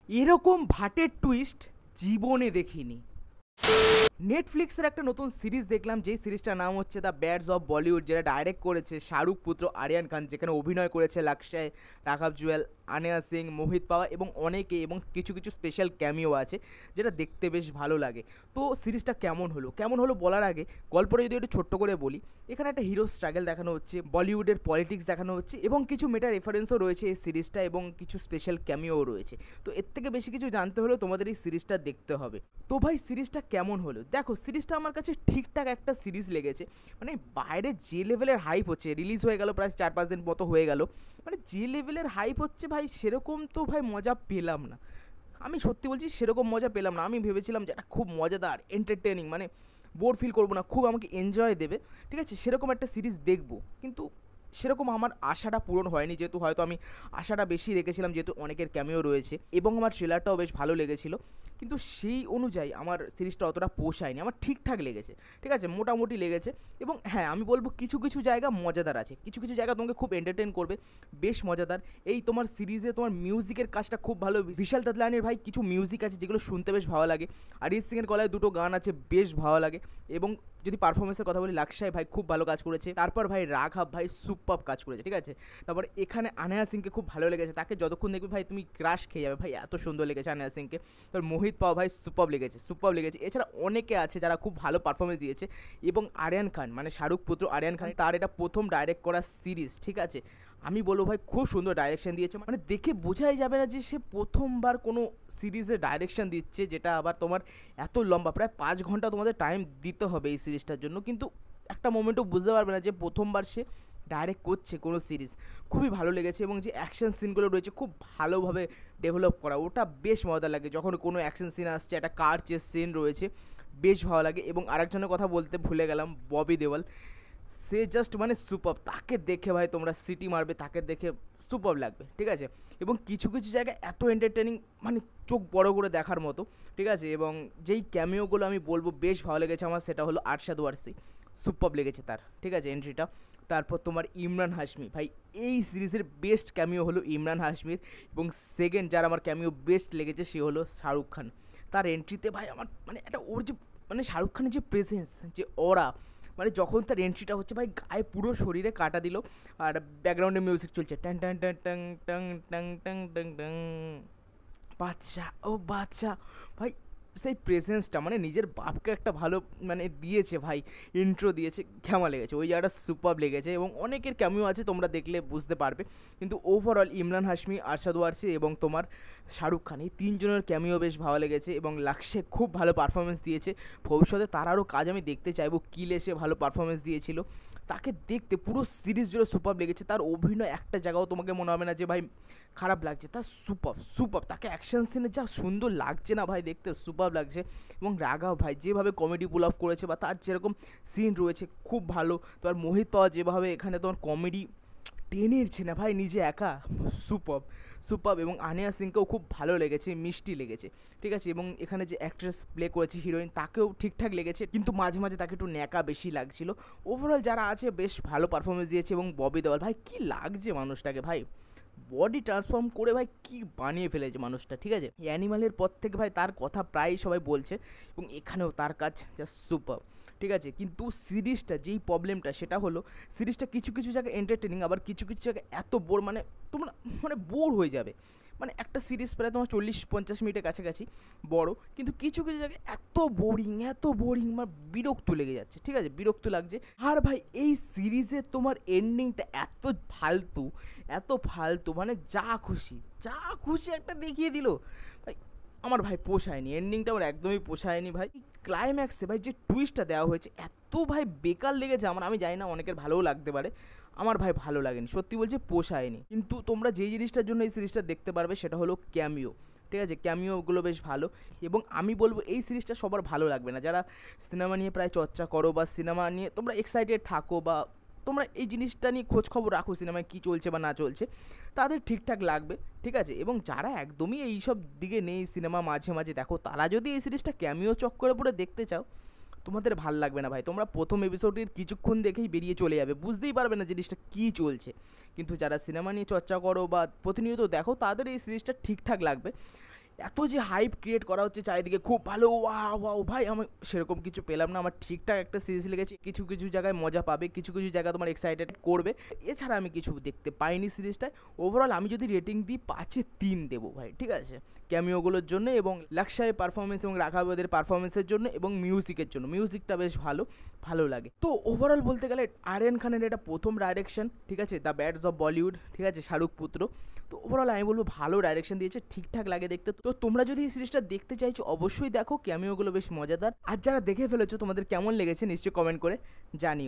এরকম ভাটের টুইস্ট জীবনে দেখিনি। নেটফ্লিক্সের একটা নতুন সিরিজ দেখলাম, যেই সিরিজটার নাম হচ্ছে দ্য ব্যাডস অফ বলিউড, যেটা ডাইরেক্ট করেছে শাহরুখ পুত্র আরিয়ান খান, যেখানে অভিনয় করেছে লাকসায়, রাঘব জুয়েল, আনেয়া সিং, মোহিত পাওয়া এবং অনেকে, এবং কিছু কিছু স্পেশাল ক্যামিও আছে, যেটা দেখতে বেশ ভালো লাগে। তো সিরিজটা কেমন হলো বলার আগে গল্পটা যদি একটু ছোট্ট করে বলি, এখানে একটা হিরো স্ট্রাগল দেখানো হচ্ছে, বলিউডের পলিটিক্স দেখানো হচ্ছে, এবং কিছু মেটা রেফারেন্সও রয়েছে এই সিরিজটা, এবং কিছু স্পেশাল ক্যামিও রয়েছে। তো এর থেকে বেশি কিছু জানতে হলেও তোমাদের এই সিরিজটা দেখতে হবে। তো ভাই সিরিজটা কেমন হলো? দেখো, সিরিজটা আমার কাছে ঠিকঠাক একটা সিরিজ লেগেছে। মানে বাইরে যে লেভেলের হাইপ হচ্ছে, রিলিজ হয়ে গেল প্রায় 4-5 দিন মতো হয়ে গেল, মানে যে লেভেলের হাইপ হচ্ছে ভাই, সেরকম তো ভাই মজা পেলাম না। আমি সত্যি বলছি, সেরকম মজা পেলাম না। আমি ভেবেছিলাম যে এটা খুব মজাদার, এন্টারটেনিং, মানে বোর ফিল করবো না, খুব আমাকে এনজয় দেবে, ঠিক আছে, সেরকম একটা সিরিজ দেখবো। কিন্তু সেরকম আমার আশাটা পূরণ হয়নি, যেহেতু হয়তো আমি আশাটা বেশি রেখেছিলাম, যেহেতু অনেকের ক্যামিও রয়েছে, এবং আমার ট্রেলারটাও বেশ ভালো লেগেছিল। কিন্তু সেই অনুযায়ী আমার সিরিজটা অতটা পোষায়নি। আমার ঠিকঠাক লেগেছে, ঠিক আছে, মোটামুটি লেগেছে। এবং হ্যাঁ, আমি বলবো কিছু কিছু জায়গা মজাদার আছে, কিছু কিছু জায়গা তোমাকে খুব এন্টারটেন করবে, বেশ মজাদার। এই তোমার সিরিজে তোমার মিউজিকের কাজটা খুব ভালো। বিশাল দাদলানির ভাই কিছু মিউজিক আছে যেগুলো শুনতে বেশ ভালো লাগে। অরিজিৎ সিংয়ের গলায় দুটো গান আছে, বেশ ভালো লাগে। এবং যদি পারফরমেন্সের কথা বলি, লাকসাই ভাই খুব ভালো কাজ করেছে। তারপর ভাই রাঘব ভাই সুপার কাজ করেছে, ঠিক আছে। তারপর এখানে আনেয়া সিংকে খুব ভালো লেগেছে, তাকে যতক্ষণ দেখবি ভাই তুমি ক্রাশ খেয়ে যাবে ভাই, এত সুন্দর লেগেছে আনেয়া সিংকে। তারপর মোহিত পাও ভাই সুপার লেগেছে। এছাড়া অনেকে আছে যারা খুব ভালো পারফরমেন্স দিয়েছে। এবং আরিয়ান খান, মানে শাহরুখ পুত্র আরিয়ান খান, তার এটা প্রথম ডাইরেক্ট করা সিরিজ, ঠিক আছে। আমি বলবো ভাই খুব সুন্দর ডাইরেকশন দিয়েছে, মানে দেখে বোঝাই যাবে না যে সে প্রথমবার কোনো সিরিজে ডাইরেকশন দিচ্ছে, যেটা আবার তোমার এত লম্বা, প্রায় 5 ঘন্টা তোমাদের টাইম দিতে হবে এই সিরিজটার জন্য। কিন্তু একটা মোমেন্টও বুঝতে পারবে না যে প্রথমবার সে ডাইরেক্ট করছে কোনো সিরিজ। খুবই ভালো লেগেছে, এবং যে অ্যাকশন সিনগুলো রয়েছে খুব ভালোভাবে ডেভেলপ করা, ওটা বেশ মজা লাগে। যখন কোনো অ্যাকশন সিন আসছে, একটা কার চেস সিন রয়েছে, বেশ ভালো লাগে। এবং আরেকজনের কথা বলতে ভুলে গেলাম, ববি দেওয়াল। সে জাস্ট মানে সুপার, তাকে দেখে ভাই তোমরা সিটি মারবে, তাকে দেখে সুপার লাগবে, ঠিক আছে। এবং কিছু কিছু জায়গায় এত এন্টারটেনিং, মানে চোখ বড় করে দেখার মতো, ঠিক আছে। এবং যেই ক্যামিওগুলো আমি বলবো বেশ ভালো লেগেছে আমার, সেটা হলো আরশাদ ওয়ারসি, সুপার লেগেছে তার, ঠিক আছে, এন্ট্রিটা। তারপর তোমার ইমরান হাশমি ভাই, এই সিরিজের বেস্ট ক্যামিও হলো ইমরান হাশমির। এবং সেকেন্ড যার আমার ক্যামিও বেস্ট লেগেছে সে হলো শাহরুখ খান। তার এন্ট্রিতে ভাই আমার মানে একটা ওর যে, মানে শাহরুখ খানের যে প্রেজেন্স, যে ওরা, মানে যখন তার এন্ট্রিটা হচ্ছে ভাই, গায়ে পুরো শরীরে কাটা দিল। আর ব্যাকগ্রাউন্ডে মিউজিক চলছে, tongue tongue tongue tongue tongue tongue tongue tongue tongue, বাচ্চা ও বাচ্চা ভাই। সেই প্রেজেন্সটা, মানে নিজের বাপকে একটা ভালো মানে দিয়েছে ভাই, ইন্ট্রো দিয়েছে, কেমন লেগেছে ওই জায়গাটা, সুপার লেগেছে। এবং অনেকের ক্যামিও আছে, তোমরা দেখলে বুঝতে পারবে। কিন্তু ওভারঅল ইমরান হাশমি, আরশাদ ওয়ারসি এবং তোমার শাহরুখ খান, এই তিনজনের ক্যামিও বেশ ভালো লেগেছে। এবং লাক্সে খুব ভালো পারফরমেন্স দিয়েছে। ভবিষ্যতে তার আরও কাজ আমি দেখতে চাইবো। কিলে সে ভালো পারফরমেন্স দিয়েছিল, তাকে দেখতে পুরো সিরিজ জুড়ে সুপার লেগেছে। তার অভিনয় একটা জায়গাও তোমাকে মনে হবে না যে ভাই খারাপ লাগছে, তার সুপার। তাকে অ্যাকশন সিনে যা সুন্দর লাগছে না ভাই, দেখতে সুপার লাগছে। এবং রাঘব ভাই যেভাবে কমেডি পুল অফ করেছে, বা তার যেরকম সিন রয়েছে খুব ভালো। তোমার মোহিত পাওয়া যেভাবে এখানে তোমার কমেডি টেনেছে না ভাই নিজে একা, সুপার। এবং আনিয়া সিংকেও খুব ভালো লেগেছে, মিষ্টি লেগেছে, ঠিক আছে। এবং এখানে যে অ্যাক্ট্রেস প্লে করেছে হিরোইন, তাকেও ঠিকঠাক লেগেছে, কিন্তু মাঝে মাঝে তাকে একটু ন্যাকা বেশি লাগছিল। ওভারঅল যারা আছে বেশ ভালো পারফরমেন্স দিয়েছে। এবং ববি দেওয়াল ভাই, কি লাগছে মানুষটাকে ভাই, বডি ট্রান্সফর্ম করে ভাই কি বানিয়ে ফেলেছে মানুষটা, ঠিক আছে। অ্যানিমালের পর থেকে ভাই তার কথা প্রায়ই সবাই বলছে, এবং এখানেও তার কাজ জাস্ট সুপার, ঠিক আছে। কিন্তু সিরিজটা যেই প্রবলেমটা, সেটা হলো সিরিজটা কিছু কিছু জায়গায় এন্টারটেনিং, আবার কিছু কিছু জায়গায় এত বোর, মানে তোমরা মানে বোর হয়ে যাবে। মানে একটা সিরিজ প্রায় তোমার 40-50 মিনিটের কাছাকাছি বড়, কিন্তু কিছু কিছু জায়গায় এত বোরিং আমার বিরক্ত লেগে যাচ্ছে, ঠিক আছে, বিরক্ত লাগছে। আর ভাই এই সিরিজের তোমার এন্ডিংটা এত ফালতু, মানে যা খুশি একটা দেখিয়ে দিল ভাই। আমার ভাই পোষায়নি, এন্ডিংটা আমার একদমই পোষায়নি ভাই। ক্লাইম্যাক্সে ভাই যে টুইস্টটা দেওয়া হয়েছে, এত ভাই বেকার লেগেছে আমার। আমি জানি না, অনেকের ভালোও লাগতে পারে, আমার ভাই ভালো লাগেনি, সত্যি বলছি পোষায়নি। কিন্তু তোমরা যেই জিনিসটার জন্য এই সিরিজটা দেখতে পারবে, সেটা হলো ক্যামিও, ঠিক আছে। ক্যামিওগুলো বেশ ভালো। এবং আমি বলবো এই সিরিজটা সবার ভালো লাগবে না, যারা সিনেমা নিয়ে প্রায় চর্চা করো, বা সিনেমা নিয়ে তোমরা এক্সাইটেড থাকো, বা তোমরা এই জিনিসটা নিয়ে খোঁজ খবর রাখো সিনেমায় কী চলছে বা না চলছে, তাদের ঠিকঠাক লাগবে, ঠিক আছে। এবং যারা একদমই এইসব দিকে নেই, সিনেমা মাঝে মাঝে দেখো, তারা যদি এই সিরিজটা ক্যামিও চক্করে পড়ে দেখতে চাও, তোমাদের ভাল লাগবে না ভাই। তোমরা প্রথম এপিসোডের কিছুক্ষণ দেখেই বেরিয়ে চলে যাবে, বুঝতেই পারবে না জিনিসটা কী চলছে। কিন্তু যারা সিনেমা নিয়ে চর্চা করো বা প্রতিনিয়ত দেখো, তাদের এই সিরিজটা ঠিকঠাক লাগবে। এত যে হাইপ ক্রিয়েট করা হচ্ছে চারিদিকে খুব ভালো, ওয়াও ভাই, আমি সেরকম কিছু পেলাম না। আমার ঠিকঠাক একটা সিরিজ লেগেছে, কিছু কিছু জায়গায় মজা পাবে, কিছু কিছু জায়গায় তোমার এক্সাইটেড করবে, এছাড়া আমি কিছু দেখতে পাইনি সিরিজটায়। ওভারঅল আমি যদি রেটিং দিই 5-এ 3 দেবো ভাই, ঠিক আছে, ক্যামিওগুলোর জন্য এবং লাক্সাই পারফরমেন্স এবং রাঘাবদের পারফরমেন্সের জন্য এবং মিউজিকের জন্য। মিউজিকটা বেশ ভালো লাগে। তো ওভারঅল বলতে গেলে আরিয়ান খানের এটা প্রথম ডাইরেকশন, ঠিক আছে, দ্য ব্যাডস অফ বলিউড, ঠিক আছে, শাহরুখ পুত্র। তো ওভারঅল আমি বলবো ভালো ডাইরেকশন দিয়েছে, ঠিকঠাক লাগে দেখতে। তো তোমরা যদি এই সিরিজটা দেখতে চাইছো অবশ্যই দেখো, ক্যামিওগুলো বেশ মজাদার। আর যারা দেখে ফেলেছো তোমাদের কেমন লেগেছে নিশ্চয়ই কমেন্ট করে জানিও।